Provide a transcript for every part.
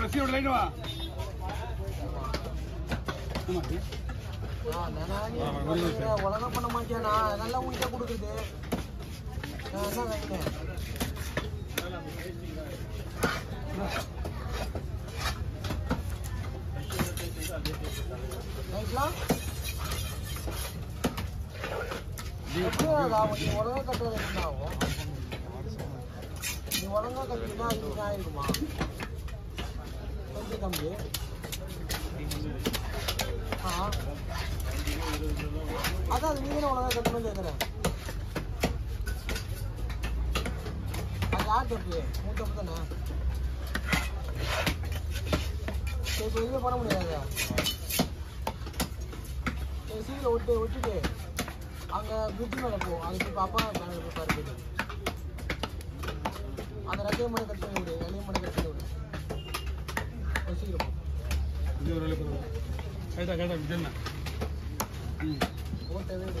ரசியோட line வா. உலகம் பண்ண மாட்டேனா நல்லா உயிரை கொடுக்குது. உலகம் கட்டுறது என்ன ஆகும்? நீ ஒழுங்கா கட்டினா இது ஆயிருக்குமா? கொஞ்சம் கம்மி. அதான் நீ தானே ஒழுங்கா கட்டணும்னு கேட்குறேன். அது யார் தப்பு? உன் தப்பு தானே. சரி இப்போ எதுவுமே பண்ண முடியாது. சரி சீக்கிரம் விட்டுட்டு அங்கே பிரிட்ஜ் மேலே போ. அதுக்கு இப்போ அப்பா பேனல் போய் பாரு. அந்த ரெக்கையை மட்டும் கட் பண்ணி விடு. வெளியே மட்டும் கட் பண்ணி விடு. சீக்கிரம் ஓட்டவே இல்லை.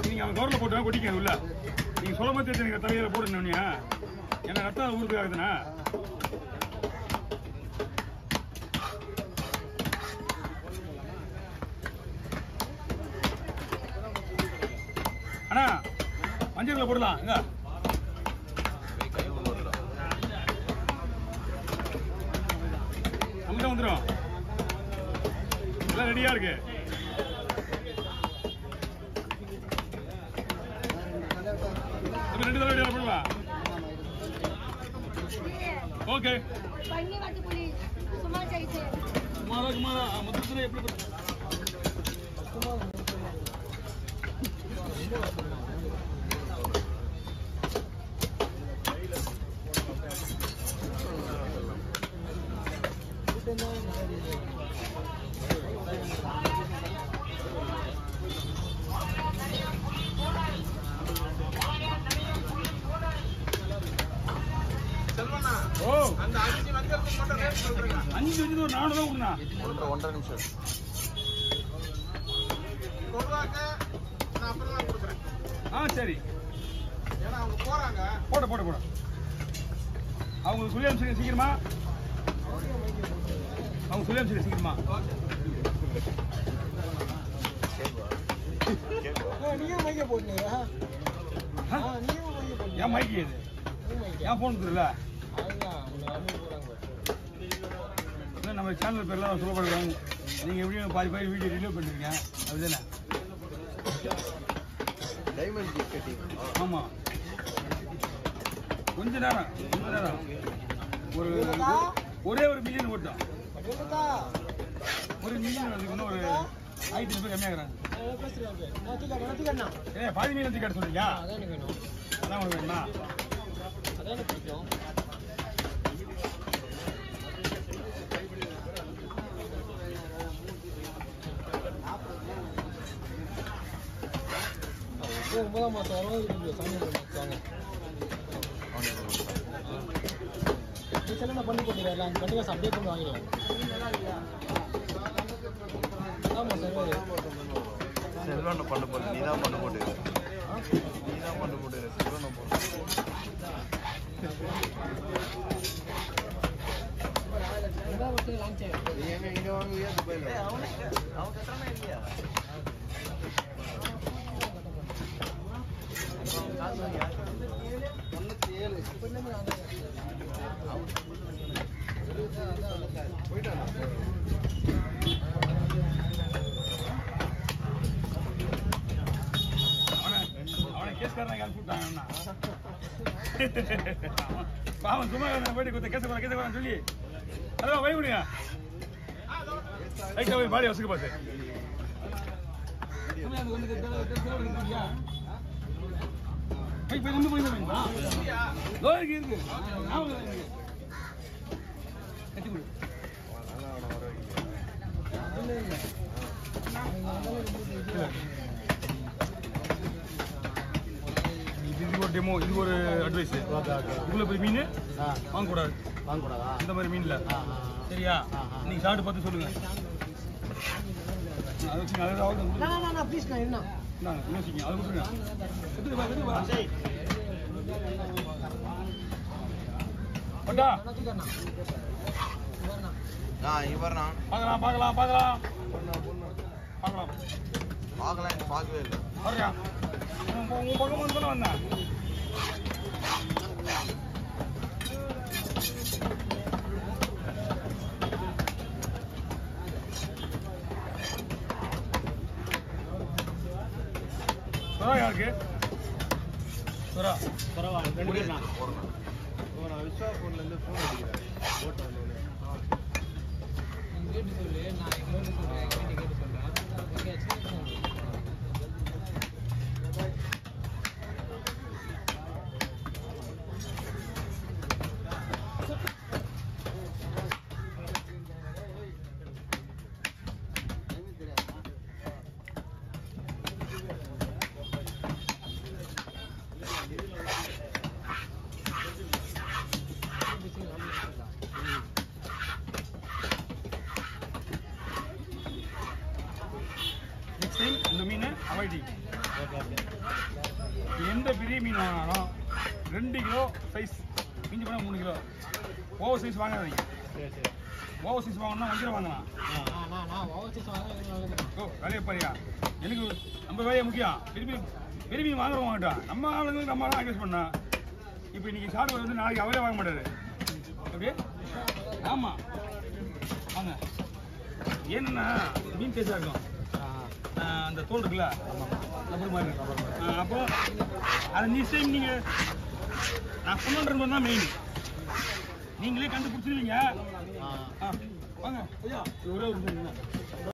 நீங்க அவன் கவர்ல போட்டு கொட்டிக்க உள்ள. நீங்க சொல்ல மாதிரி எனக்கு தலையில போடுங்க. ஏன்னா ரத்தம் ஊருக்கு ஆகுதுண்ணா. அண்ணா மஞ்சள் போடலாம். எங்க அங்கிட்ட வந்துடும். எல்லாம் ரெடியா இருக்கு. ரெண்டு தடவை போடலாம். ஓகே சுமாரா மொத்தத்தில் எப்படி அந்த 5 வந்ததுக்கு மட்டும் ரேட் சொல்றீங்க. 5 வந்து 4 தான் கொடுங்க. 1.5 நிமிஷம் சொல்றாங்க. நான் அப்புறம் தான் கொடுக்குறேன். சரி. ஏன்னா அவங்க போறாங்க. போட அவங்க சொல்லி அனுப்பிச்சுங்க சீக்கிரமா. அவங்க சொல்லி அனுப்பிச்சுங்க சீக்கிரமா. நீங்க மைக்க போடுங்க. ஏன் மைக்கு இது? ஏன் போன் தெரியல. நம்ம சேனல் பேர்லாம் சொல்லப்படுறாங்க. நீங்க எப்படியும் பாதி வீடியோ ரிலீவ் பண்ணுறீங்க. அதுதானே ஆமா. கொஞ்ச நேரம் ஒரே ஒரு மில்லியன் ஓட்டம். ஒரு மில்லியன் வந்து இன்னும் ஒரு 5 ரூபாய் கம்மியாகிறாங்க. பாதி மீன் வந்து கேட்ட சொல்றீங்க. அதான் உங்களுக்கு வேணுமா? அதான் பிடிக்கும். 9ஆம் மாதம் வரும் சாமி வாங்க நீச்சல் பண்ணி போட்டுருக்காரு அந்த கண்டிப்பாக அப்படியே கொண்டு வாங்கிடுவோம். ஆமாம் சார் செல்வனை பண்ண போட்டு நீ தான் பண்ண போட்டு செல்வனை போட்டு லான்ச் ஆகிடும் இங்கே வாங்க அவன் கட்டுறானா இல்லையா போயிட்டானா அவனை கேஸ்காரன் அனுப்பிவிட்டாங்கண்ணா பாவன் சும்மா போயிட்டு கொடுத்த கேச போறான்னு சொல்லி அதான் வை முடியுங்க ரைட்டா போய் பாடி வசுக்கு பாத்து இது ஒரு டெமோ, இது ஒரு அட்வைஸ். இவ்வளோ பெரிய மீன் வாங்கக்கூடாது. இந்த மாதிரி மீன்ல சரியா? நீங்க சாப்பிட்டு பார்த்து சொல்லுங்க. அது வச்சு நல்லா யோசிங்க, அது கொடுத்துருங்க. பட்டா இவர்னா பார்க்கலாம் பார்க்கலான்னு பார்க்கவே இல்லை. வர்றியா? உன் பக்கம் வந்து தானே வந்தேன். யாருக்கு நான் விஸ்வா ஃபோன்லேருந்து ஃபோன் அடிக்கிறேன். ஓட்ட வந்தோடனே கேட்டு சொல்லு, நான் எங்களோட சொல்கிறேன், கேட்டு சொல்கிறேன். இந்த மீனை அவாய்டி. எந்த பெரிய மீன் வாங்கினாலும் 2 கிலோ சைஸ், மிஞ்சி போனால் 3 கிலோ. ஓவர் சைஸ் வாங்காதீங்க. ஓவர் சைஸ் வாங்கணும்னா 5 கிலோ வாங்கலாம். ஓ வேலையை பாரியா, எனக்கு நம்ம வேலையை முக்கியம். பெரிய மீன் வாங்குறோம் வாங்கிட்டோம். நம்ம ஆளுங்களுக்கு நம்ம தான் அட்வைஸ் பண்ணோம். இப்போ இன்னைக்கு சாப்பிட்டு வந்து நாளைக்கு அவரே வாங்க மாட்டாரு. அப்படியே ஆமாம் வாங்க. ஏன்னா மீன் டேஸ்டாக இருக்கும். அந்த தோல் இருக்குல்ல, ரப்பர் மாதிரி இருக்கும். அப்போ அதை நிச்சயம் நீங்கள் நான் சொன்னது தான் மெயின். நீங்களே கண்டுபிடிச்சிருவீங்க. வாங்க ஐயா, ஒரே ஒரு